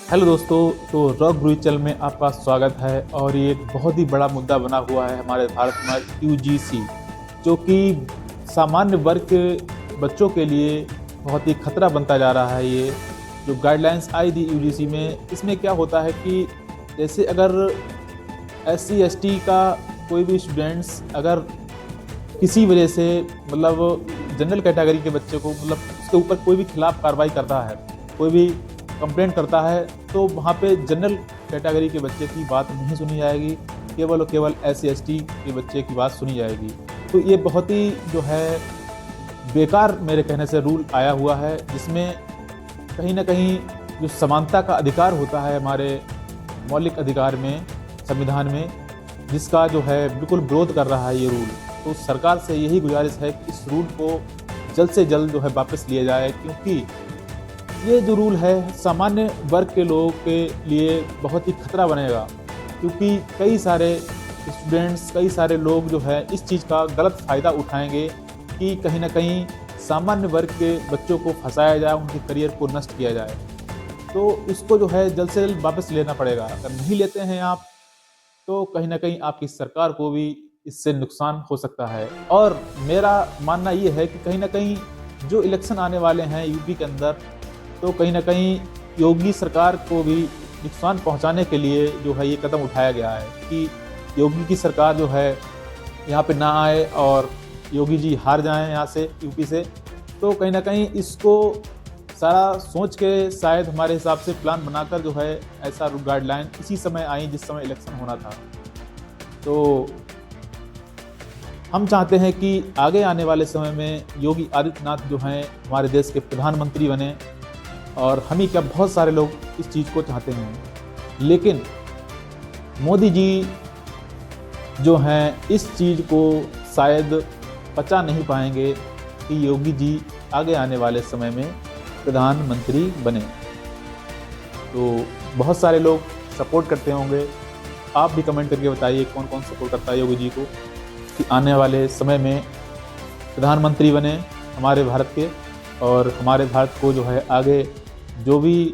Hello दोस्तों। तो rock गुरु channel में आपका स्वागत है और ये एक बहुत ही बड़ा मुद्दा बना हुआ है हमारे भारत में, यूजीसी, जो कि सामान्य वर्ग के बच्चों के लिए बहुत ही खतरा बनता जा रहा है। ये जो गाइडलाइंस आई थी यूजीसी में, इसमें क्या होता है कि जैसे अगर एससी एसटी का कोई भी स्टूडेंट्स अगर किसी वजह से जनरल कैटेगरी के बच्चे को उसके ऊपर कोई भी खिलाफ कार्रवाई करता है, कोई भी कंप्लेंट करता है, तो वहाँ पे जनरल कैटेगरी के बच्चे की बात नहीं सुनी जाएगी, केवल और केवल एससी एसटी के बच्चे की बात सुनी जाएगी। तो ये बहुत ही जो है बेकार मेरे कहने से रूल आया हुआ है, जिसमें कहीं ना कहीं जो समानता का अधिकार होता है हमारे मौलिक अधिकार में, संविधान में, जिसका जो है बिल्कुल विरोध कर रहा है ये रूल। तो सरकार से यही गुजारिश है कि इस रूल को जल्द से जल्द जो है वापस लिया जाए, क्योंकि ये जो रूल है सामान्य वर्ग के लोगों के लिए बहुत ही खतरा बनेगा। क्योंकि कई सारे स्टूडेंट्स, कई सारे लोग जो है इस चीज़ का गलत फ़ायदा उठाएंगे कि कहीं ना कहीं सामान्य वर्ग के बच्चों को फंसाया जाए, उनके करियर को नष्ट किया जाए। तो इसको जो है जल्द से जल्द वापस लेना पड़ेगा। अगर नहीं लेते हैं आप, तो कहीं ना कहीं आपकी सरकार को भी इससे नुकसान हो सकता है। और मेरा मानना ये है कि कहीं ना कहीं जो इलेक्शन आने वाले हैं यूपी के अंदर, तो कहीं ना कहीं योगी सरकार को भी नुकसान पहुंचाने के लिए जो है ये कदम उठाया गया है कि योगी की सरकार जो है यहाँ पे ना आए और योगी जी हार जाएं यहाँ से, यूपी से। तो कहीं ना कहीं इसको सारा सोच के शायद हमारे हिसाब से प्लान बनाकर जो है ऐसा गाइडलाइन इसी समय आई जिस समय इलेक्शन होना था। तो हम चाहते हैं कि आगे आने वाले समय में योगी आदित्यनाथ जो हैं हमारे देश के प्रधानमंत्री बने, और हम ही क्या बहुत सारे लोग इस चीज़ को चाहते हैं। लेकिन मोदी जी जो हैं इस चीज़ को शायद पचा नहीं पाएंगे कि योगी जी आगे आने वाले समय में प्रधानमंत्री बने। तो बहुत सारे लोग सपोर्ट करते होंगे, आप भी कमेंट करके बताइए कौन कौन सपोर्ट करता है योगी जी को कि आने वाले समय में प्रधानमंत्री बने हमारे भारत के, और हमारे भारत को जो है आगे जो भी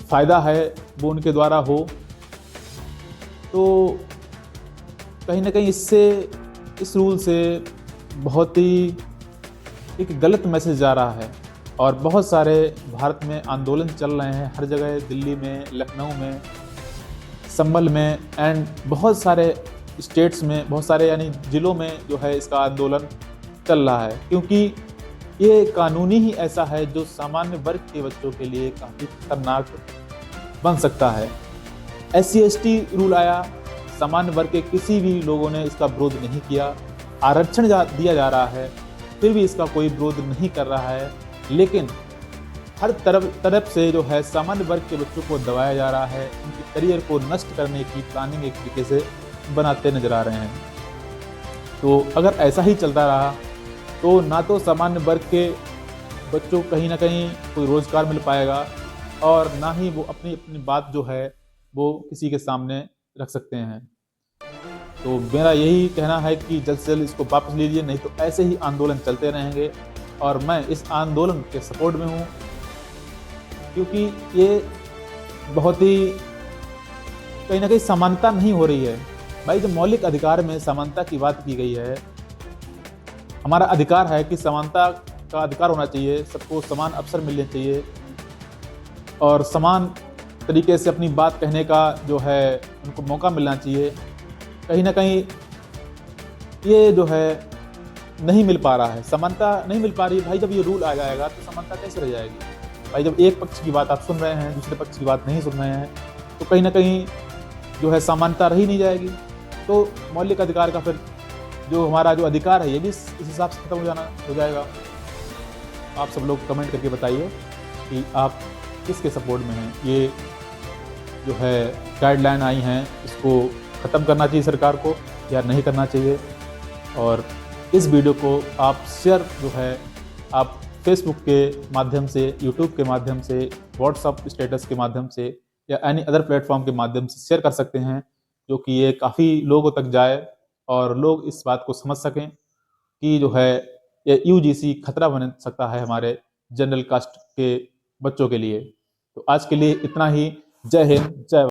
फ़ायदा है वो उनके द्वारा हो। तो कहीं ना कहीं इससे, इस रूल से बहुत ही एक गलत मैसेज जा रहा है। और बहुत सारे भारत में आंदोलन चल रहे हैं हर जगह, दिल्ली में, लखनऊ में, संभल में, एंड बहुत सारे स्टेट्स में, बहुत सारे यानी ज़िलों में जो है इसका आंदोलन चल रहा है। क्योंकि ये कानूनी ही ऐसा है जो सामान्य वर्ग के बच्चों के लिए काफ़ी खतरनाक बन सकता है। SC ST रूल आया, सामान्य वर्ग के किसी भी लोगों ने इसका विरोध नहीं किया। आरक्षण दिया जा रहा है, फिर भी इसका कोई विरोध नहीं कर रहा है। लेकिन हर तरफ से जो है सामान्य वर्ग के बच्चों को दबाया जा रहा है, उनके करियर को नष्ट करने की प्लानिंग एक तरीके से बनाते नजर आ रहे हैं। तो अगर ऐसा ही चलता रहा तो ना तो सामान्य वर्ग के बच्चों को कहीं ना कहीं कोई रोज़गार मिल पाएगा, और ना ही वो अपनी अपनी बात जो है वो किसी के सामने रख सकते हैं। तो मेरा यही कहना है कि जल्द से जल्द इसको वापस लीजिए, नहीं तो ऐसे ही आंदोलन चलते रहेंगे। और मैं इस आंदोलन के सपोर्ट में हूँ, क्योंकि ये बहुत ही कहीं ना कहीं समानता नहीं हो रही है। भाई, जब मौलिक अधिकार में समानता की बात की गई है, हमारा अधिकार है कि समानता का अधिकार होना चाहिए, सबको समान अवसर मिलने चाहिए और समान तरीके से अपनी बात कहने का जो है उनको मौका मिलना चाहिए। कहीं ना कहीं ये जो है नहीं मिल पा रहा है, समानता नहीं मिल पा रही है। भाई, जब ये रूल आ जाएगा तो समानता कैसे रह जाएगी? भाई, जब एक पक्ष की बात आप सुन रहे हैं, दूसरे पक्ष की बात नहीं सुन रहे हैं, तो कहीं ना कहीं जो है समानता रही नहीं जाएगी। तो मौलिक अधिकार का फिर जो हमारा जो अधिकार है ये भी इस हिसाब से खत्म हो जाएगा। आप सब लोग कमेंट करके बताइए कि आप किसके सपोर्ट में हैं। ये जो है गाइडलाइन आई हैं, इसको ख़त्म करना चाहिए सरकार को या नहीं करना चाहिए। और इस वीडियो को आप शेयर जो है आप फेसबुक के माध्यम से, यूट्यूब के माध्यम से, व्हाट्सअप स्टेटस के माध्यम से या एनी अदर प्लेटफॉर्म के माध्यम से शेयर कर सकते हैं, जो कि ये काफ़ी लोगों तक जाए और लोग इस बात को समझ सकें कि जो है ये यूजीसी खतरा बन सकता है हमारे जनरल कास्ट के बच्चों के लिए। तो आज के लिए इतना ही। जय हिंद, जय